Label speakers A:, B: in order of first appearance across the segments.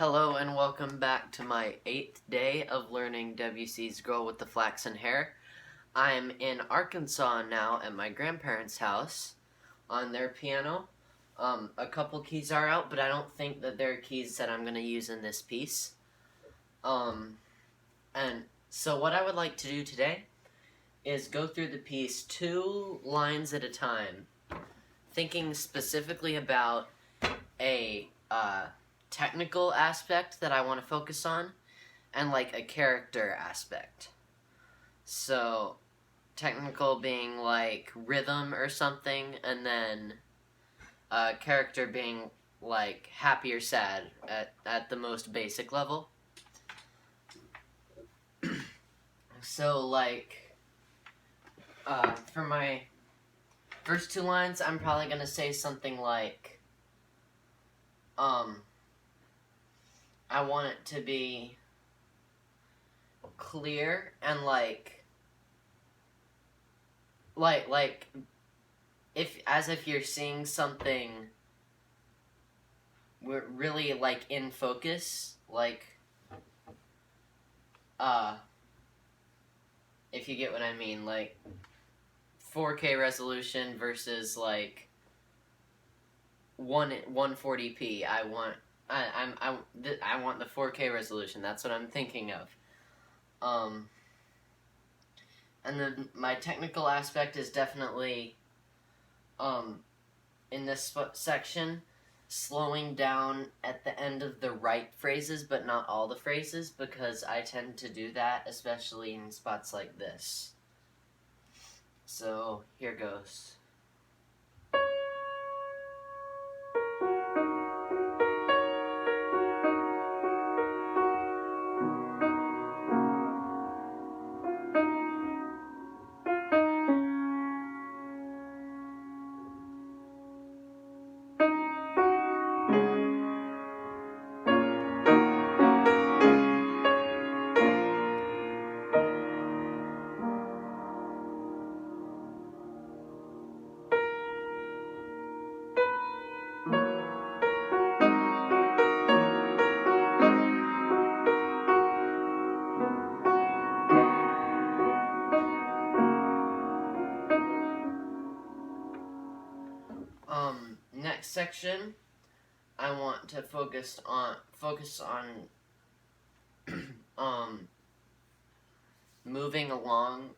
A: Hello and welcome back to my 8th day of learning Debussy's Girl with the Flaxen Hair. I'm in Arkansas now at my grandparents' house on their piano. A couple keys are out, but I don't think that they're keys that I'm going to use in this piece. And so what I would like to do today is go through the piece 2 lines at a time, thinking specifically about a technical aspect that I want to focus on, and like a character aspect. So, technical being like rhythm or something, and then character being like happy or sad at the most basic level. So like, for my first 2 lines, I'm probably gonna say something like, I want it to be clear and like if you're seeing something really like in focus, like if you get what I mean, like 4K resolution versus like 140p. I want the 4K resolution. That's what I'm thinking of. And then my technical aspect is definitely, in this section, slowing down at the end of the right phrases, but not all the phrases, because I tend to do that, especially in spots like this. So, here goes. Next section, I want to focus on moving along,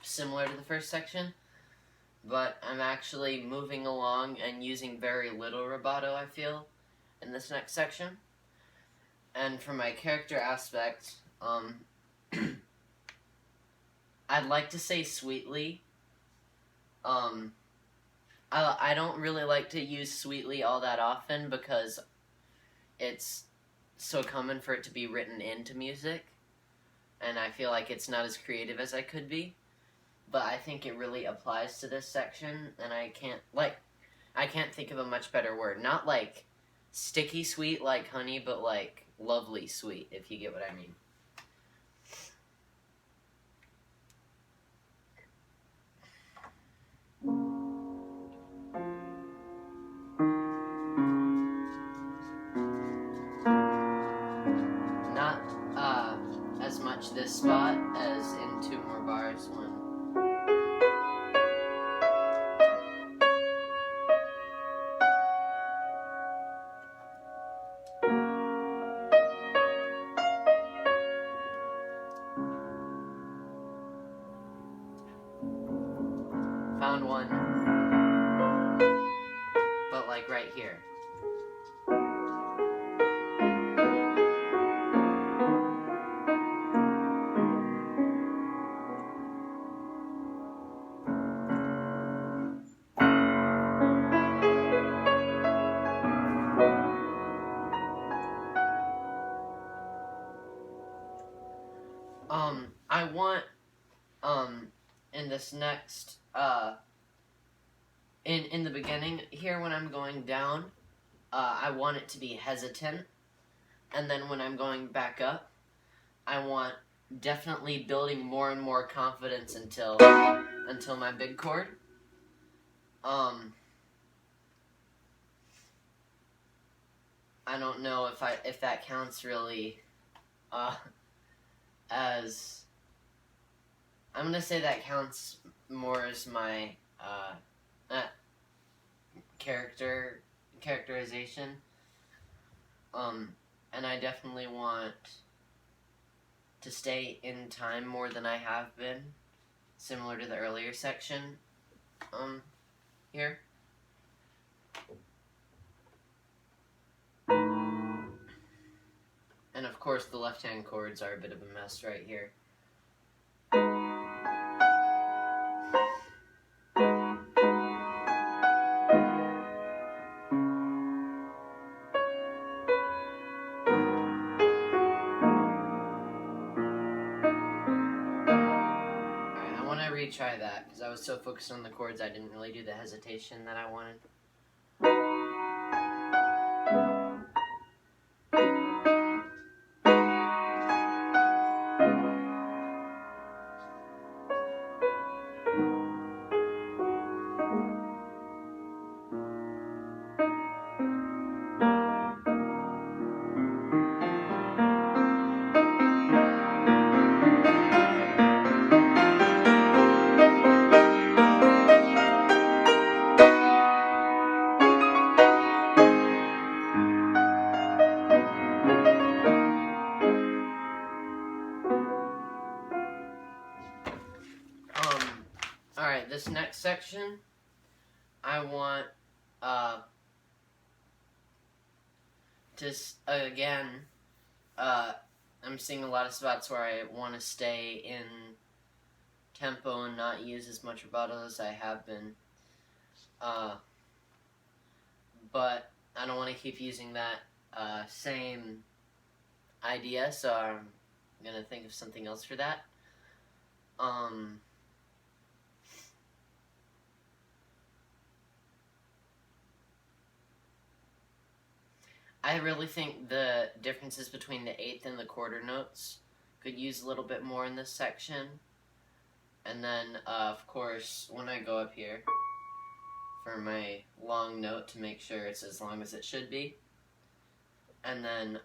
A: similar to the first section, but I'm actually moving along and using very little rubato, I feel, in this next section. And for my character aspect, I'd like to say sweetly. I don't really like to use sweetly all that often because it's so common for it to be written into music, and I feel like it's not as creative as I could be. But I think it really applies to this section, and I can't think of a much better word. Not like sticky sweet like honey, but like lovely sweet, if you get what I mean. Not as much this spot as in 2 more bars when. Found one, but like right here. I want, in this next, in the beginning here when I'm going down, I want it to be hesitant, and then when I'm going back up, I want definitely building more and more confidence until my big chord. I don't know if that counts really as, I'm gonna say that counts more as my characterization. And I definitely want to stay in time more than I have been, similar to the earlier section here. And of course the left-hand chords are a bit of a mess right here. Retry that, because I was so focused on the chords I didn't really do the hesitation that I wanted. Alright, this next section, I want, just, again, I'm seeing a lot of spots where I want to stay in tempo and not use as much rubato as I have been, but I don't want to keep using that, same idea, so I'm gonna think of something else for that. I really think the differences between the eighth and the quarter notes could use a little bit more in this section. And then, of course, when I go up here for my long note to make sure it's as long as it should be. And then,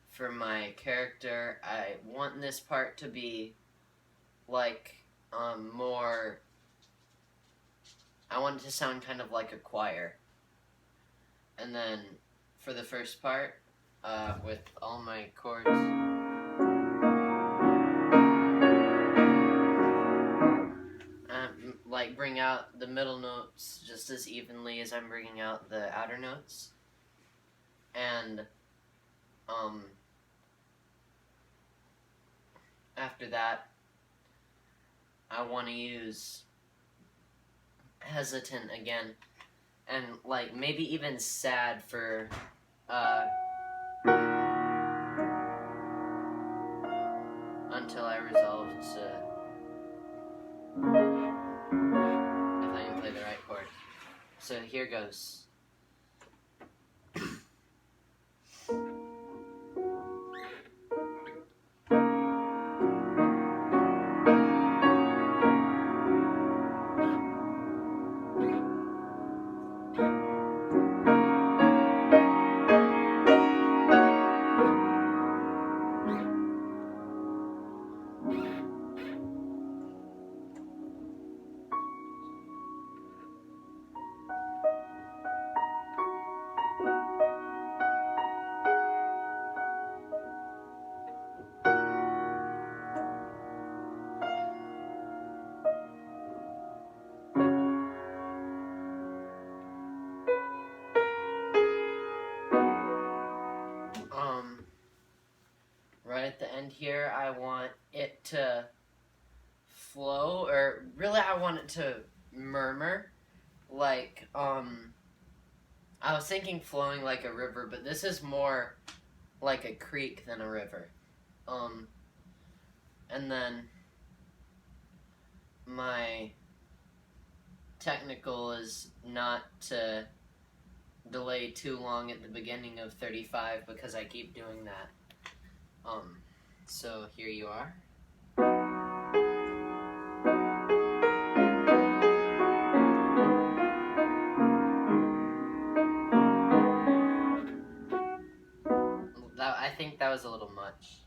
A: for my character, I want this part to be, like, more, I want it to sound kind of like a choir. And then, for the first part, with all my chords, like, bring out the middle notes just as evenly as I'm bringing out the outer notes. And, after that, I want to use hesitant again. And, like, maybe even sad for, until I resolve to, if I can play the right chord. So here goes. Right at the end here, I want it to flow, or really I want it to murmur, like, I was thinking flowing like a river, but this is more like a creek than a river. And then my technical is not to delay too long at the beginning of 35 because I keep doing that. So here you are. I think that was a little much.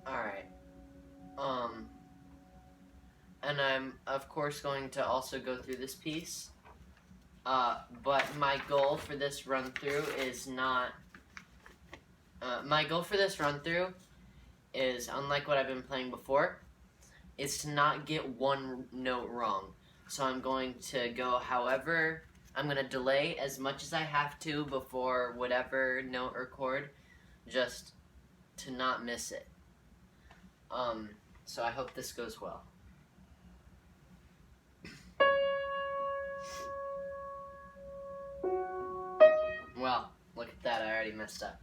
A: Alright. And I'm, of course, going to also go through this piece. But my goal for this run-through is not... my goal for this run-through is, unlike what I've been playing before, is to not get one note wrong. So I'm going to go however... I'm going to delay as much as I have to before whatever note or chord, just to not miss it. So I hope this goes well. Well, look at that, I already messed up.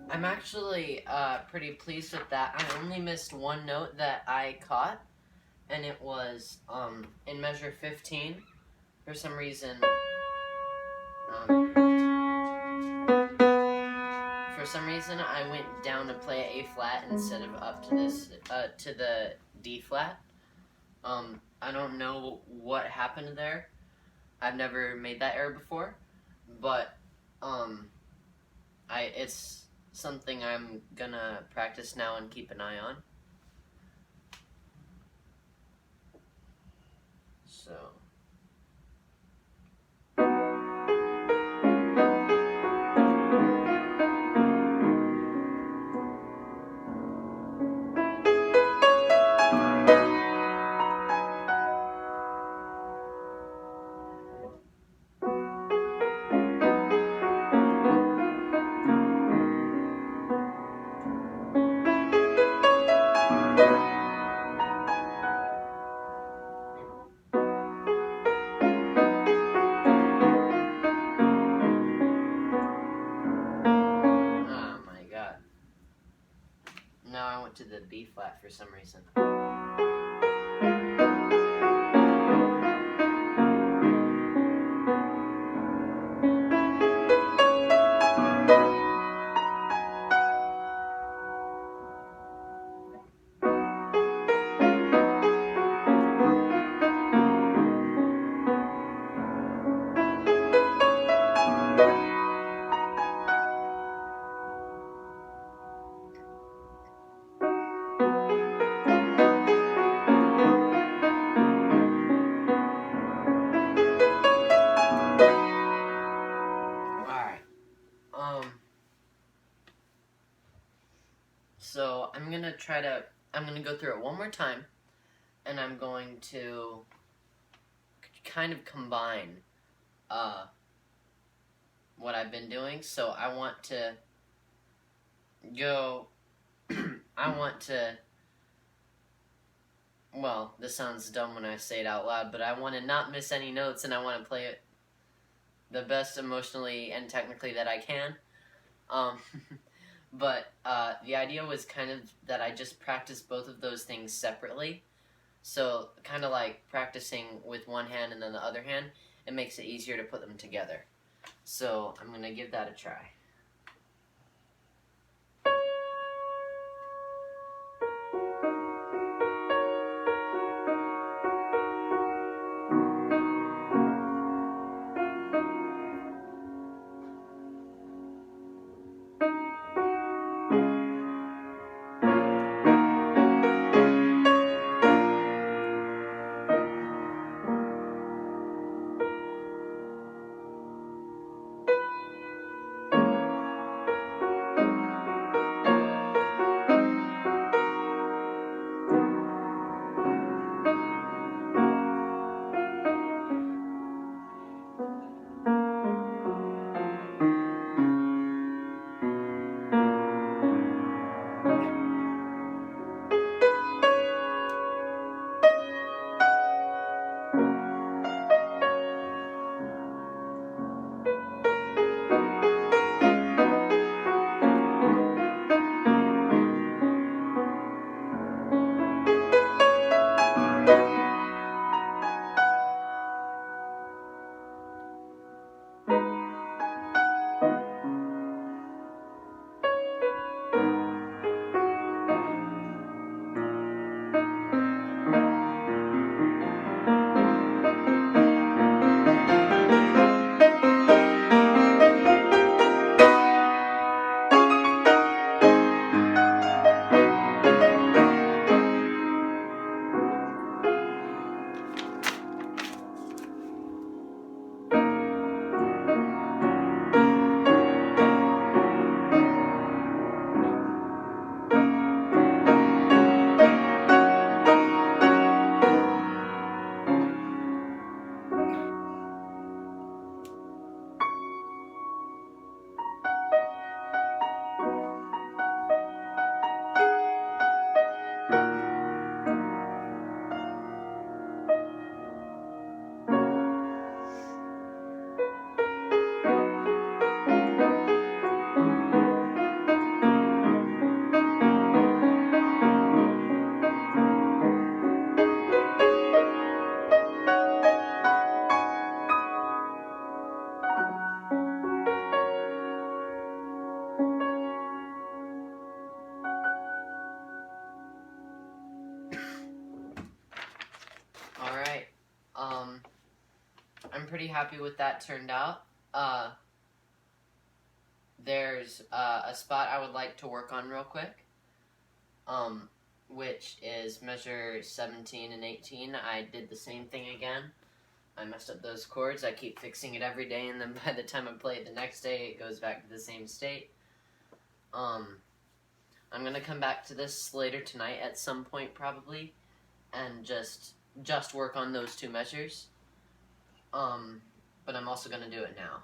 A: I'm actually pretty pleased with that. I only missed one note that I caught, and it was in measure 15. For some reason, I went down to play A flat instead of up to this to the D flat. I don't know what happened there. I've never made that error before, but it's something I'm gonna practice now and keep an eye on. So for some reason. So I'm gonna go through it one more time, and I'm going to kind of combine what I've been doing. So I want to go, well, this sounds dumb when I say it out loud, but I want to not miss any notes, and I want to play it the best emotionally and technically that I can. But the idea was kind of that I just practice both of those things separately. So kind of like practicing with one hand and then the other hand, it makes it easier to put them together. So I'm going to give that a try. Alright, I'm pretty happy with that turned out. There's a spot I would like to work on real quick, which is measure 17 and 18. I did the same thing again. I messed up those chords. I keep fixing it every day, and then by the time I play it the next day, it goes back to the same state. I'm gonna come back to this later tonight at some point probably, and just work on those two measures. But I'm also gonna do it now.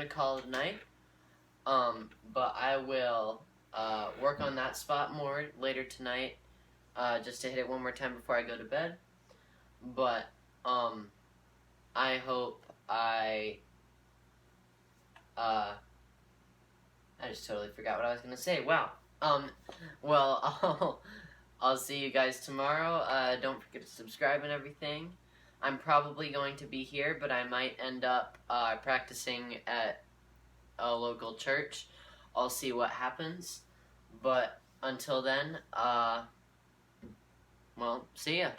A: gonna call it a night. But I will work on that spot more later tonight, just to hit it one more time before I go to bed. But I hope I just totally forgot what I was gonna say. Wow. Well, I'll see you guys tomorrow. Don't forget to subscribe and everything. I'm probably going to be here, but I might end up practicing at a local church. I'll see what happens. But until then, well, see ya.